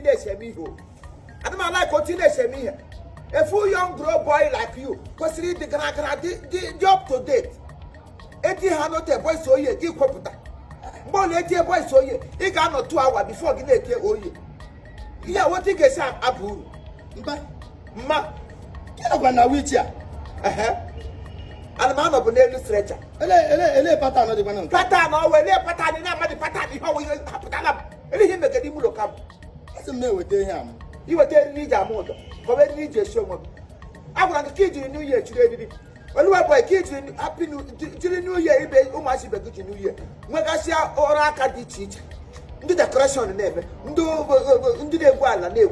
teenage me ho. I don't like what teenage me. A full young grow boy like you, consider the job to date. 1800 boys so ye, you computer. More 80 boys so ye, he got not 2 hours before the next year. Oh, yeah, what you get up, Abu? Ma, get up and I with ya. And man of an illustrator. Ele pattern, the one pattern, or where pattern in the pattern, how we have up. And he make a demo come. What's the matter with him? You were telling me that mother. But when you just show up, I want to kid you in New Year today. Oluwaboy kids in happy New Year, much New Year. Magasia or Akadi teach. Do the correction name. Do the Guala name.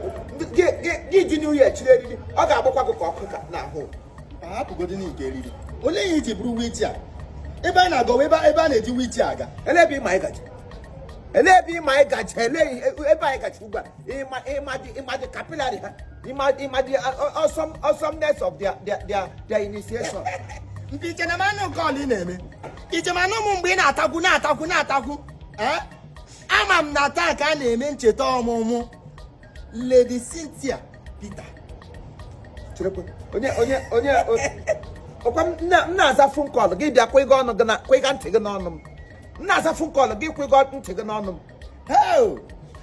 Get New Year today. I got a now home. I have to go to Nigeria. Only eat a brew with ya. Ebana go Ebana do with yaga. And let be my god. And let be my god. If I got sugar, imagine capillary. Imagine awesomeness of their initiation. Mpichana call in me. Ichemano Mumbina Taku. Eh? Amam Nataka name in Cheto Lady Cynthia Peter. Naza phone call, give their quick on the quick and take on them. Naza phone call, give quick on take on them. Oh,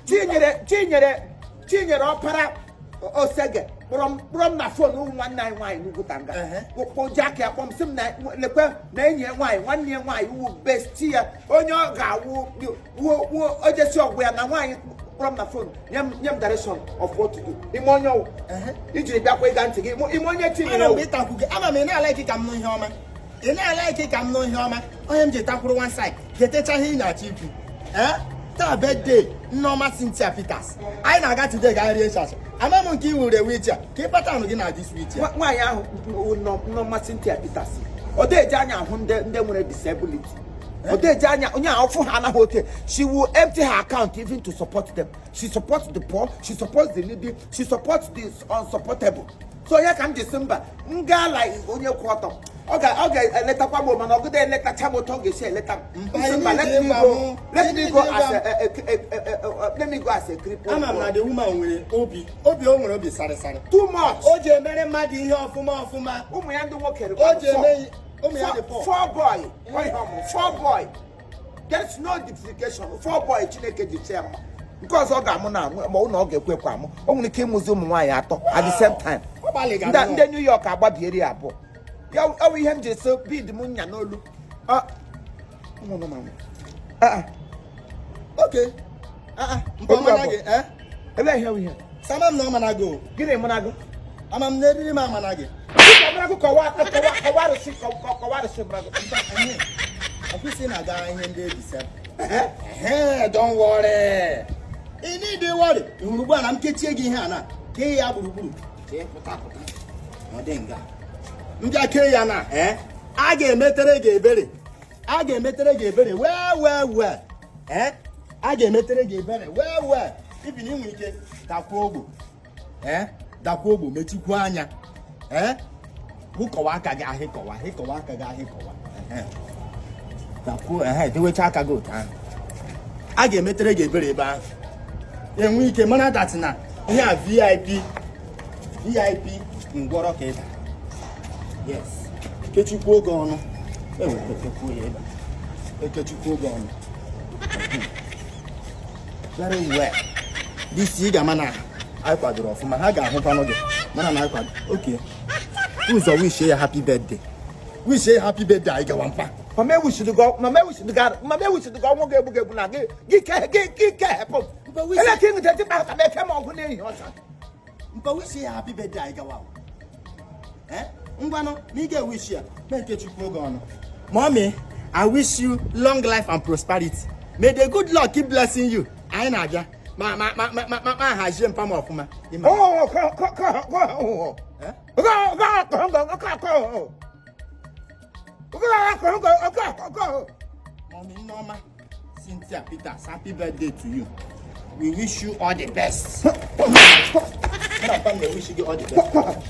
Junior opera. Oh, Sega, from my phone, 191 Nugutanga. Oh, Jackie, from some night, name year wine, 1 year wine, who best here on your guy, who just your way and wine from the phone. Yam direction of what to do. Imonio, usually that way, going to give Imonia Chile. I mean, I like it, I'm no human. And I like it, I'm no human. I am just for one side. Get a Chahina, chief. Eh? That birthday, no more Cynthia Peters. I now got to the guy. I'm a monkey with a witcher. Keep pattern again at this witcher. Why are no more Cynthia Peters? Or they Janya, whom they will disability. Or they Janya, for Hannah Hotel. She will empty her account even to support them. She supports the poor, she supports the needy, she supports the unsupportable. So here comes December. Nga like on your quarter. Okay, let a woman, I'll go there, let a Chamotonga say, let me go as a cripple. I'm not the woman with Obi will be satisfied. Too much. OJ, very mad in here for my woman, the worker. OJ, 4 boy. There's no duplication. 4 boy, Chineke December. Because Ogamona, get quick, only came with Zoom at the same time. That New York about the area. Yeah, we have just so be the moon and no look. No, mamma. Okay. And I hear we have. Some of no manago. Give him manago. I'm never my managi. I've seen a guy in the December. Don't worry. You need the worry. I'm kitchen Hannah. Kay Abu. Modenga. Yana, eh? I get meterege berry. Well, eh? I get meterege berry. Well, if you knew it, Dakobo, eh? Dakobo, Metuquania, eh? Hukawaka Hikowa, eh? Daku, eh? Do it, I go, huh? I get meterege berry back. Then we can manage that now. Yeah, VIP in Goroketa. Yes. Get you go on. Very well. This year, man, I got off my haga. Man, I got okay. Who's a wish a happy birthday? We say happy birthday. I go one pack. Mamma, we should go. Mamma, we should go. Mamma, we should go. Get but we let him take back and make him on. But we say happy birthday. I go out. Eh? Nigga wish you. Make it you. Mommy, I wish you long life and prosperity. May the good Lord keep blessing you. I know ya. Ma has you pam off ma. Mommy, Norma, Cynthia Peters, happy birthday to you. We wish you all the best. We wish you all the best.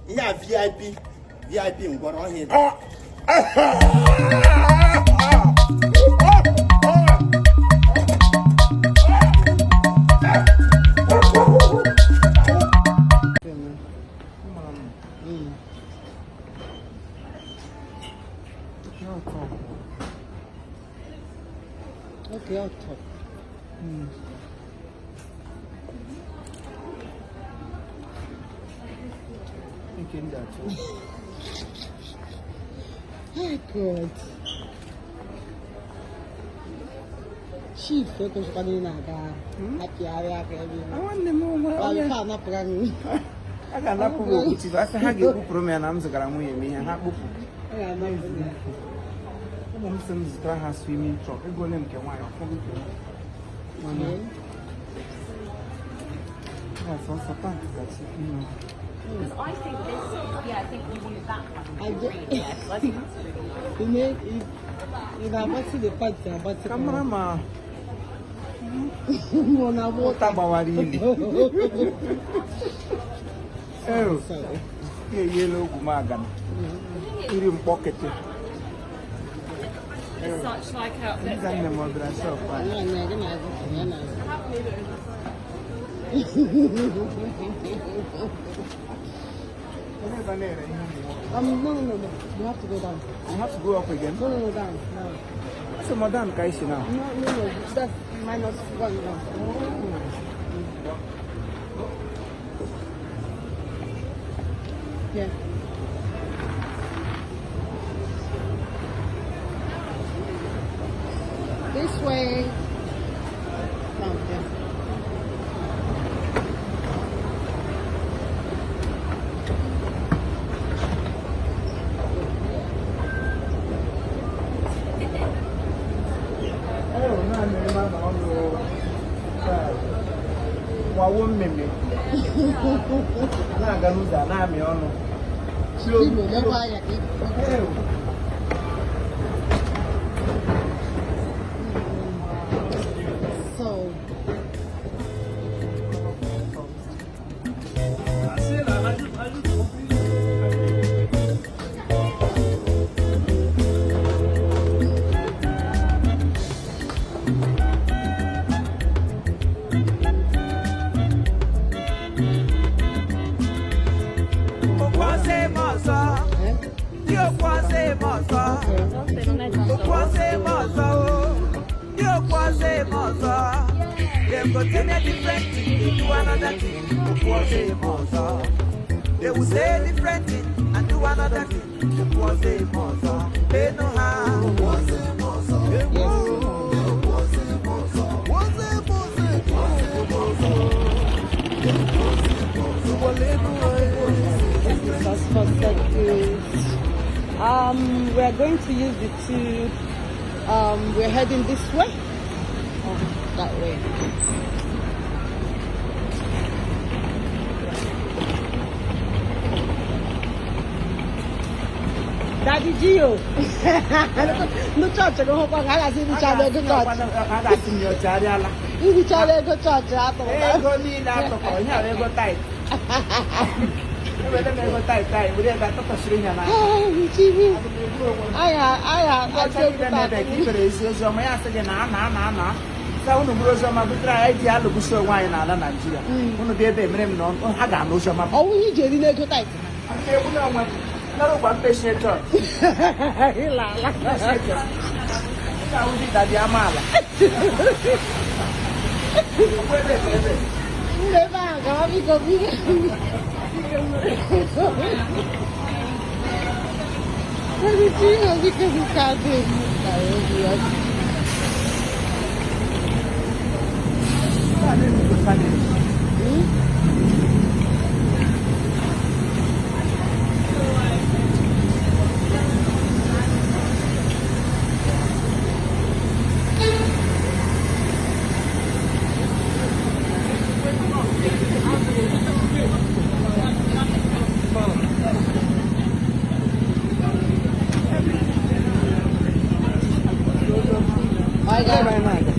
Yeah, VIP in Guaranhe. Okay, I'll talk. Oh God. Chief, because you're going to happy area. I want them all. Oh, you can't not bring. I got not put it. I said, I get up from an arms around me and have book. Some has swimming truck. I go them can wine. That's also fun. That's it, you know. I think this, I think we wanted that one. I think that's really You need it. About the party, about the camera. Mona water. Oh, yellow gumagan. In pocket. It's such like a. No. You have to go down. I have to go up again. No, down. No. So, Madame Kaisi now. No. That's minus one down. Yeah. This way. Down, yeah. So they will say different thing and do another thing. Was a monster. They know how. Was a monster. we're going to use the two. We're heading this way. Oh, that way. Daddy Gio. No church, no hope. I got to church. I got in your chariala. You church, go church. I go need that to call. I go tight. I go tight. We have to push in. I tell you that if it is your master, na. So, no, Rosa, my try the other so wine in Nigeria. One of the men on Haga, no, Shama. Oh, you didn't go tight. No one patient. I will be that Yamala. I got